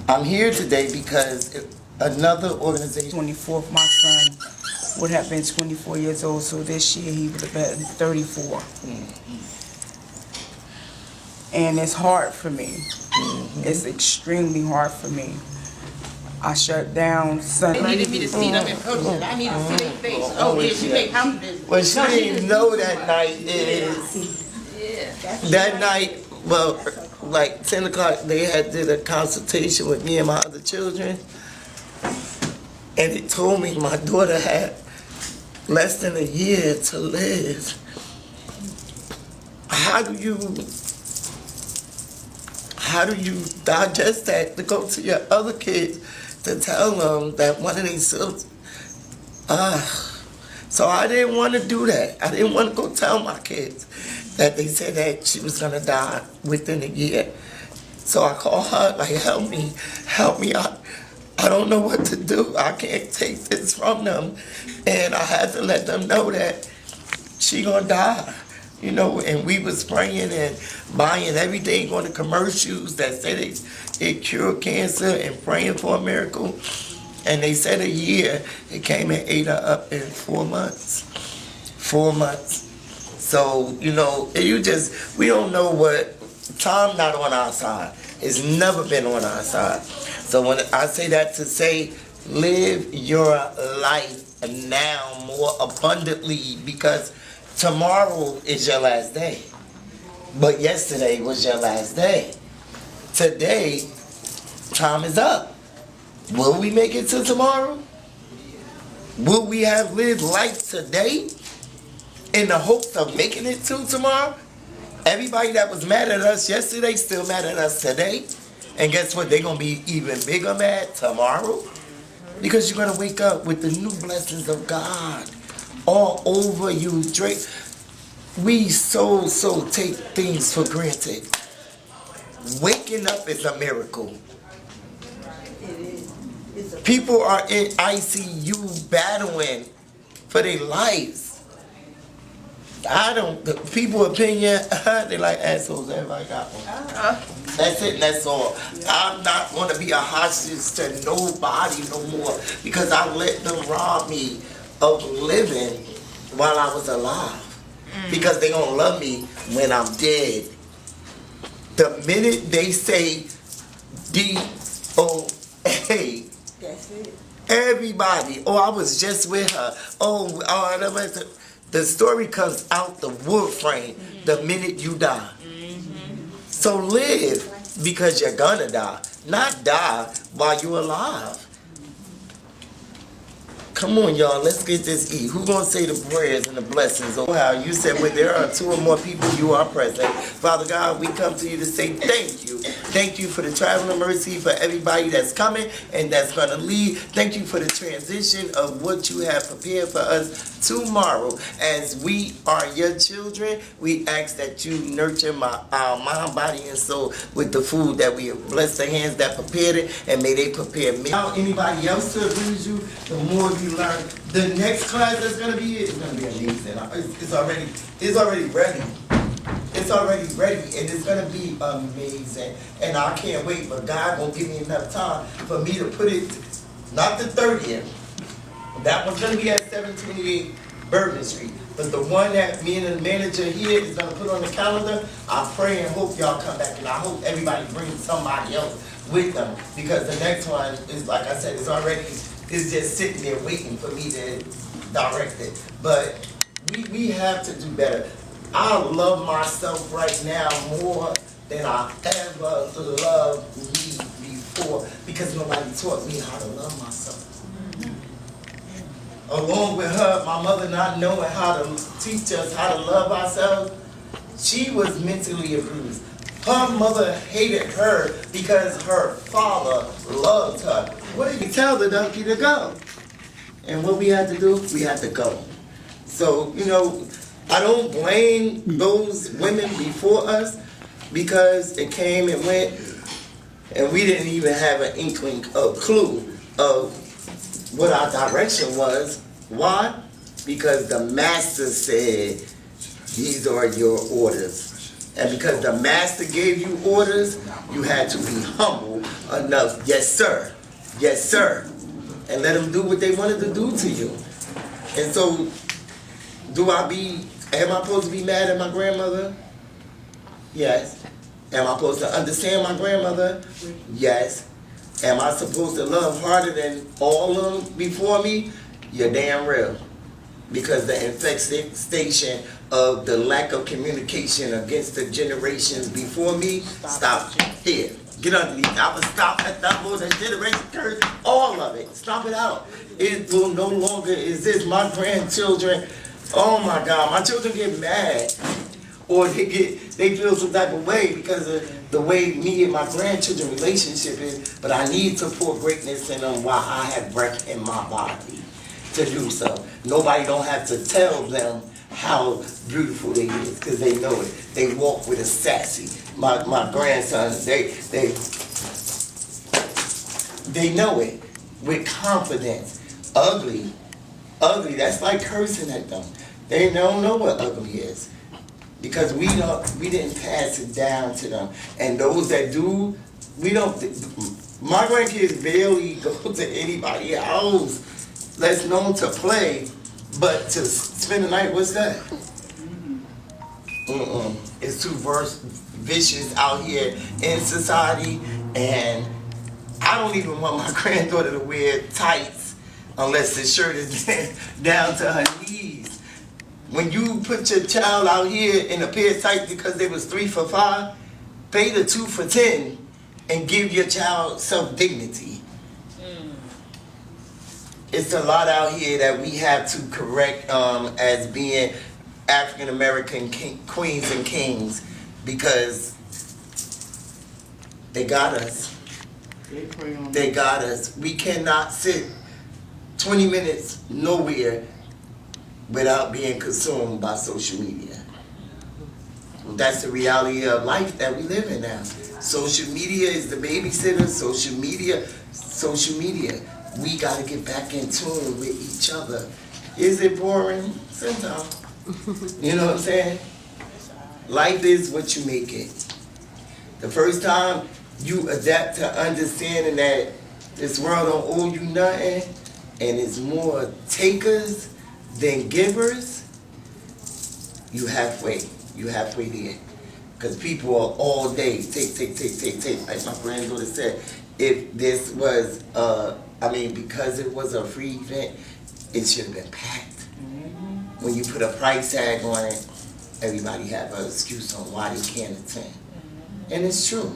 I'm here today because another organization. 24th, my son would have been 24 years old, so this year he would have been 34. And it's hard for me. It's extremely hard for me. I shut down Sunday. They needed me to see them in person. I need to see their face. Oh, yeah, she made house business. Well, she didn't know that night is. That night, well, like 10 o'clock, they did a consultation with me and my other children. And it told me my daughter had less than a year to live. How do you digest that to go to your other kids to tell them that one of these children, so I didn't want to do that. I didn't want to go tell my kids that they said that she was gonna die within a year. So I called her, like, help me, I don't know what to do. I can't take this from them. And I had to let them know that she gonna die. You know, and we was praying and buying everything on the commercials that said it cured cancer and praying for a miracle. And they said a year. It came and ate her up in 4 months. 4 months. So, you know, we don't know what, time not on our side. It's never been on our side. So when I say that to say, live your life now more abundantly, because tomorrow is your last day. But yesterday was your last day. Today, time is up. Will we make it to tomorrow? Will we have lived life today in the hopes of making it to tomorrow? Everybody that was mad at us yesterday still mad at us today. And guess what? They're going to be even bigger mad tomorrow. Because you're going to wake up with the new blessings of God all over you. Drake, we so take things for granted. Waking up is a miracle. People are in ICU battling for their lives. People opinion, they like assholes, everybody got one. That's it, that's all. I'm not going to be a hostage to nobody no more because I let them rob me of living while I was alive. Because they going to love me when I'm dead. The minute they say DOA, That's it. everybody, oh, I was just with her. The story comes out the wood frame the minute you die. So live because you're gonna die, not die while you're alive. Come on, y'all, let's get this eat. Who gonna say the prayers and the blessings? Oh, how you said when there are 2 or more people, you are present. Father God, we come to you to say thank you. Thank you for the traveling mercy for everybody that's coming and that's gonna leave. Thank you for the transition of what you have prepared for us tomorrow. As we are your children, we ask that you nurture our mind, body, and soul with the food that we have. Bless the hands that prepared it, and may they prepare me. Now, anybody else to agree with you, the more you learn. The next class that's gonna be is gonna be amazing. It's already ready. It's already ready, and it's gonna be amazing. And I can't wait. But God gonna give me enough time for me to put it. Not the 30th. That one's gonna be at 728 Bourbon Street. But the one that me and the manager here is gonna put on the calendar, I pray and hope y'all come back, and I hope everybody brings somebody else with them, because the next one is, like I said, it's just sitting there waiting for me to direct it. But we have to do better. I love myself right now more than I ever loved me before, because nobody taught me how to love myself. Along with her, my mother not knowing how to teach us how to love ourselves, she was mentally abused. Her mother hated her because her father loved her. What did you tell the donkey to go? And what we had to do, we had to go. So, you know, I don't blame those women before us, because it came and went, and we didn't even have an inkling, a clue of what our direction was. Why? Because the master said, these are your orders. And because the master gave you orders, You had to be humble enough. Yes, sir. Yes, sir. And let them do what they wanted to do to you. And so, am I supposed to be mad at my grandmother? Yes. Am I supposed to understand my grandmother? Yes. Am I supposed to love harder than all of them before me? You're damn real. Because the infestation of the lack of communication against the generations before me, stop here. Get underneath. I would stop at that the generation curse, all of it. Stop it out. It will no longer exist. My grandchildren, oh my God, my children get mad. Or they feel some type of way because of the way me and my grandchildren relationship is, but I need to pour greatness in them while I have breath in my body to do so. Nobody don't have to tell them how beautiful they is because they know it. They walk with a sassy. My grandsons, they know it with confidence. Ugly, that's like cursing at them. They don't know what ugly is. Because we didn't pass it down to them. And those that do, my grandkids barely go to anybody else that's known to play, but to spend the night, what's that? It's too vicious out here in society, and I don't even want my granddaughter to wear tights unless the shirt is down to her knees. When you put your child out here in a pair of tights because they was 3 for $5, pay the 2 for $10 and give your child self-dignity. It's a lot out here that we have to correct as being African American queens and kings because they got us. They got us. We cannot sit 20 minutes nowhere without being consumed by social media. That's the reality of life that we live in now. Social media is the babysitter. Social media. We got to get back in tune with each other. Is it boring? Sometimes. You know what I'm saying? Life is what you make it. The first time you adapt to understanding that this world don't owe you nothing and it's more takers than givers, you halfway there. Because people are all day, take. Like my granddaughter said, if this was, because it was a free event, it should have been packed. When you put a price tag on it, everybody have an excuse on why they can't attend. And it's true.